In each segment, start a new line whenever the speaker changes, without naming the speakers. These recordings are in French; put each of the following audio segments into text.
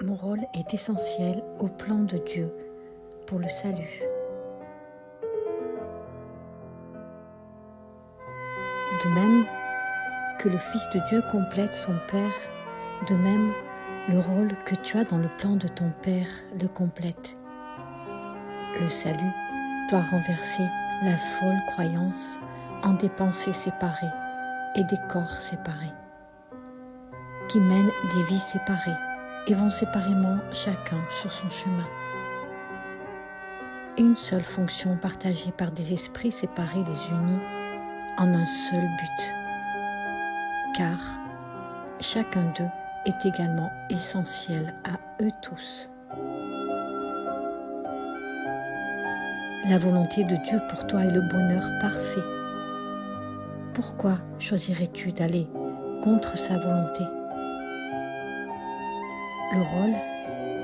Mon rôle est essentiel au plan de Dieu pour le salut. De même que le Fils de Dieu complète son Père, de même le rôle que tu as dans le plan de ton Père le complète. Le salut doit renverser la folle croyance en des pensées séparées et des corps séparés, qui mènent des vies séparées et vont séparément chacun sur son chemin. Une seule fonction partagée par des esprits séparés les unit en un seul but, car chacun d'eux est également essentiel à eux tous. La volonté de Dieu pour toi est le bonheur parfait. Pourquoi choisirais-tu d'aller contre sa volonté? Le rôle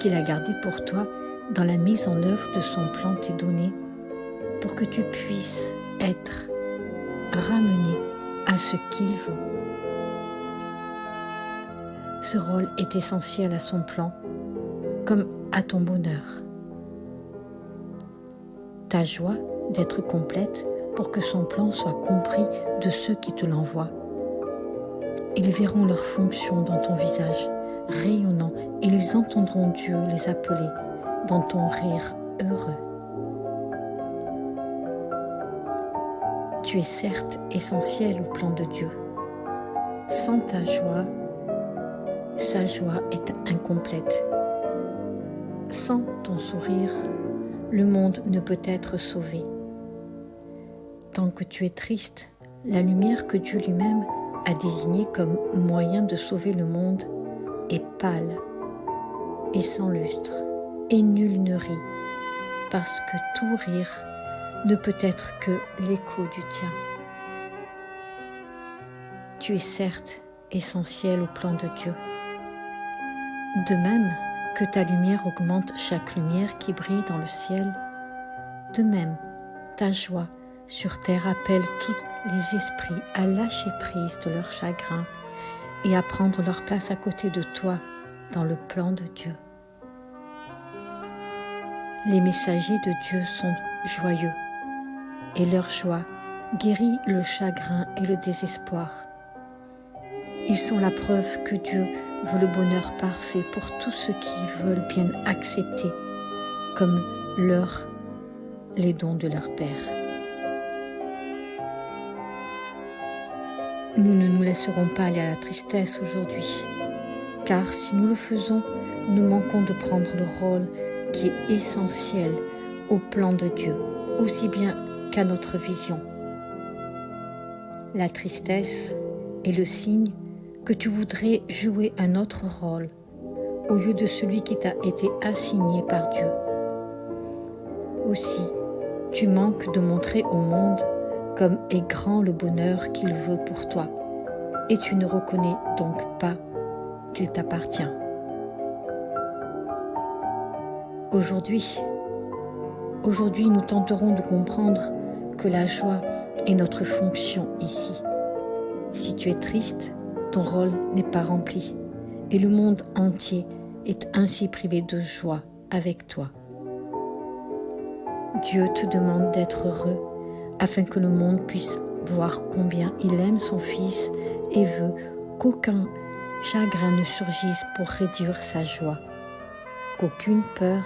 qu'il a gardé pour toi dans la mise en œuvre de son plan t'est donné pour que tu puisses être ramené à ce qu'il veut. Ce rôle est essentiel à son plan comme à ton bonheur. Ta joie d'être complète pour que son plan soit compris de ceux qui te l'envoient. Ils verront leur fonction dans ton visage rayonnant et ils entendront Dieu les appeler dans ton rire heureux. Tu es certes essentiel au plan de Dieu. Sans ta joie, sa joie est incomplète. Sans ton sourire, le monde ne peut être sauvé. Tant que tu es triste, la lumière que Dieu lui-même a désignée comme moyen de sauver le monde est pâle et sans lustre, et nul ne rit, parce que tout rire ne peut être que l'écho du tien. Tu es certes essentiel au plan de Dieu. De même que ta lumière augmente chaque lumière qui brille dans le ciel, de même ta joie sur terre appelle tous les esprits à lâcher prise de leur chagrin et à prendre leur place à côté de toi dans le plan de Dieu. Les messagers de Dieu sont joyeux et leur joie guérit le chagrin et le désespoir. Ils sont la preuve que Dieu veut le bonheur parfait pour tous ceux qui veulent bien accepter comme leur les dons de leur Père. Nous ne nous laisserons pas aller à la tristesse aujourd'hui, car si nous le faisons, nous manquons de prendre le rôle qui est essentiel au plan de Dieu, aussi bien qu'à notre vision. La tristesse est le signe que tu voudrais jouer un autre rôle au lieu de celui qui t'a été assigné par Dieu. Aussi, tu manques de montrer au monde comme est grand le bonheur qu'il veut pour toi, et tu ne reconnais donc pas qu'il t'appartient. Aujourd'hui, nous tenterons de comprendre que la joie est notre fonction ici. Si tu es triste, ton rôle n'est pas rempli, et le monde entier est ainsi privé de joie avec toi. Dieu te demande d'être heureux afin que le monde puisse voir combien il aime son Fils et veut qu'aucun chagrin ne surgisse pour réduire sa joie, qu'aucune peur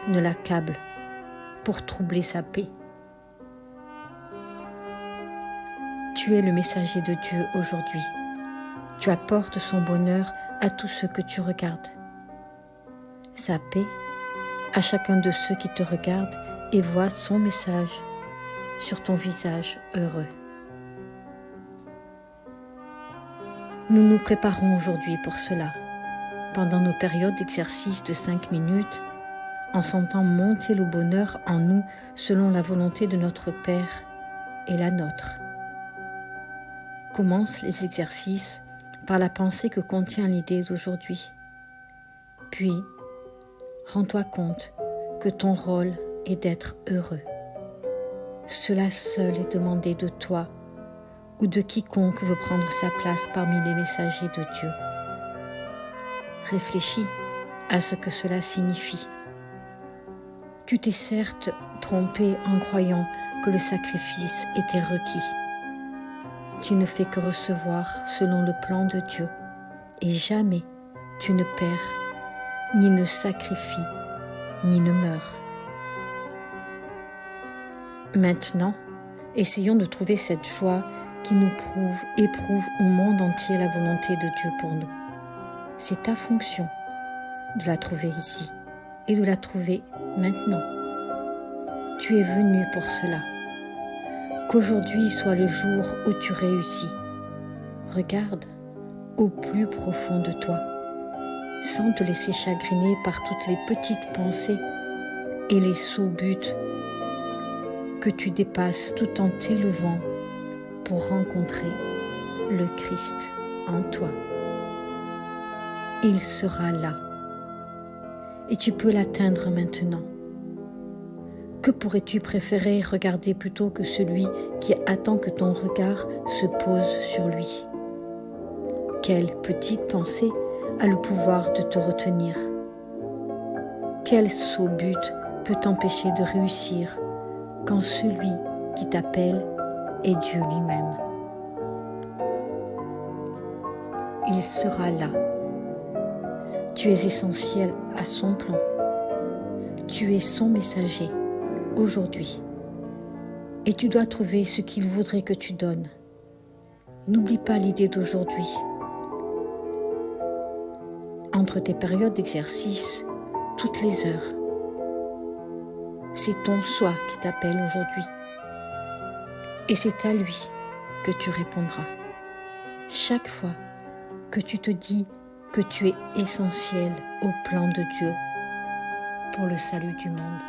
ne l'accable pour troubler sa paix. Tu es le messager de Dieu aujourd'hui. Tu apportes son bonheur à tous ceux que tu regardes. Sa paix à chacun de ceux qui te regardent et voient son message sur ton visage heureux. Nous nous préparons aujourd'hui pour cela, pendant nos périodes d'exercice de 5 minutes, en sentant monter le bonheur en nous selon la volonté de notre Père et la nôtre. Commence les exercices par la pensée que contient l'idée d'aujourd'hui. Puis, rends-toi compte que ton rôle est d'être heureux. Cela seul est demandé de toi ou de quiconque veut prendre sa place parmi les messagers de Dieu. Réfléchis à ce que cela signifie. Tu t'es certes trompé en croyant que le sacrifice était requis. Tu ne fais que recevoir selon le plan de Dieu, et jamais tu ne perds, ni ne sacrifies, ni ne meurs. Maintenant, essayons de trouver cette joie qui nous éprouve au monde entier la volonté de Dieu pour nous. C'est ta fonction de la trouver ici et de la trouver maintenant. Tu es venu pour cela. Qu'aujourd'hui soit le jour où tu réussis. Regarde au plus profond de toi, sans te laisser chagriner par toutes les petites pensées et les sots buts que tu dépasses tout en t'élevant pour rencontrer le Christ en toi. Il sera là et tu peux l'atteindre maintenant. Que pourrais-tu préférer regarder plutôt que celui qui attend que ton regard se pose sur lui? Quelle petite pensée a le pouvoir de te retenir? Quel sot but peut t'empêcher de réussir quand celui qui t'appelle est Dieu lui-même? Il sera là. Tu es essentiel à son plan. Tu es son messager aujourd'hui. Et tu dois trouver ce qu'il voudrait que tu donnes. N'oublie pas l'idée d'aujourd'hui. Entre tes périodes d'exercice, toutes les heures, c'est ton soi qui t'appelle aujourd'hui. Et c'est à lui que tu répondras. Chaque fois que tu te dis que tu es essentiel au plan de Dieu pour le salut du monde.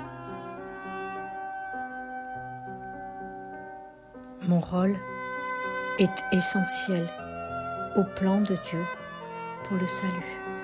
Mon rôle est essentiel au plan de Dieu pour le salut.